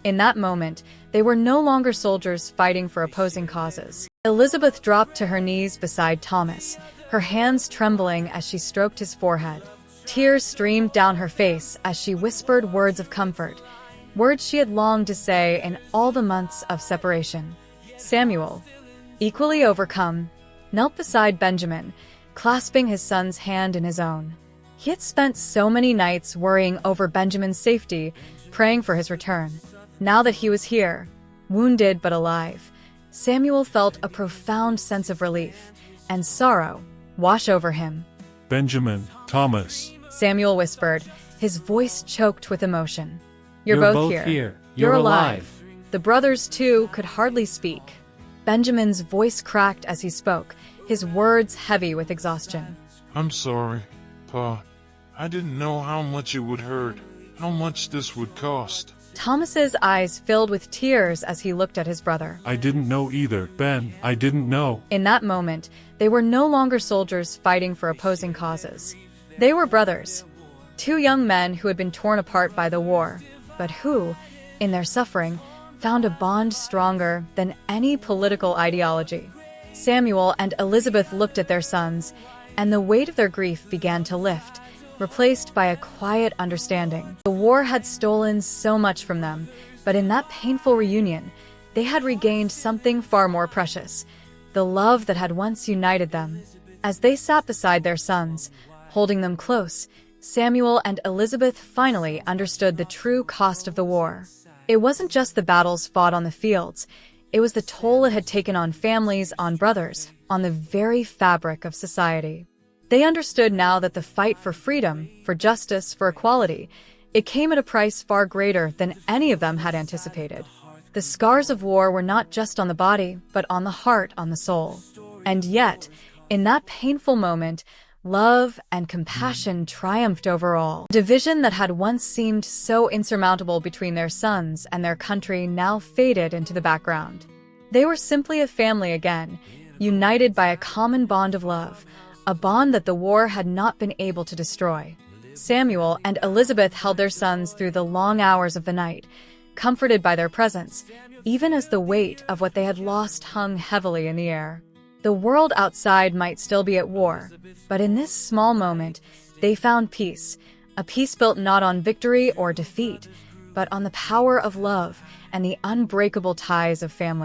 In that moment, they were no longer soldiers fighting for opposing causes. Elizabeth dropped to her knees beside Thomas, her hands trembling as she stroked his forehead. Tears streamed down her face as she whispered words of comfort, words she had longed to say in all the months of separation. Samuel, equally overcome, knelt beside Benjamin, clasping his son's hand in his own. He had spent so many nights worrying over Benjamin's safety, praying for his return. Now that he was here, wounded but alive, Samuel felt a profound sense of relief and sorrow wash over him. Benjamin, Thomas, Samuel whispered, his voice choked with emotion. You're both here. You're alive. The brothers, too, could hardly speak. Benjamin's voice cracked as he spoke, his words heavy with exhaustion. I'm sorry, Pa. I didn't know how much it would hurt, how much this would cost. Thomas's eyes filled with tears as he looked at his brother. I didn't know either, Ben. I didn't know. In that moment, they were no longer soldiers fighting for opposing causes. They were brothers, two young men who had been torn apart by the war, but who, in their suffering, found a bond stronger than any political ideology. Samuel and Elizabeth looked at their sons, and the weight of their grief began to lift, replaced by a quiet understanding. The war had stolen so much from them, but in that painful reunion, they had regained something far more precious, the love that had once united them. As they sat beside their sons, holding them close, Samuel and Elizabeth finally understood the true cost of the war. It wasn't just the battles fought on the fields, it was the toll it had taken on families, on brothers, on the very fabric of society. They understood now that the fight for freedom, for justice, for equality, it came at a price far greater than any of them had anticipated. The scars of war were not just on the body, but on the heart, on the soul. And yet, in that painful moment, love and compassion triumphed over all. Division that had once seemed so insurmountable between their sons and their country now faded into the background. They were simply a family again, united by a common bond of love, a bond that the war had not been able to destroy. Samuel and Elizabeth held their sons through the long hours of the night, comforted by their presence, even as the weight of what they had lost hung heavily in the air. The world outside might still be at war, but in this small moment, they found peace, a peace built not on victory or defeat, but on the power of love and the unbreakable ties of family.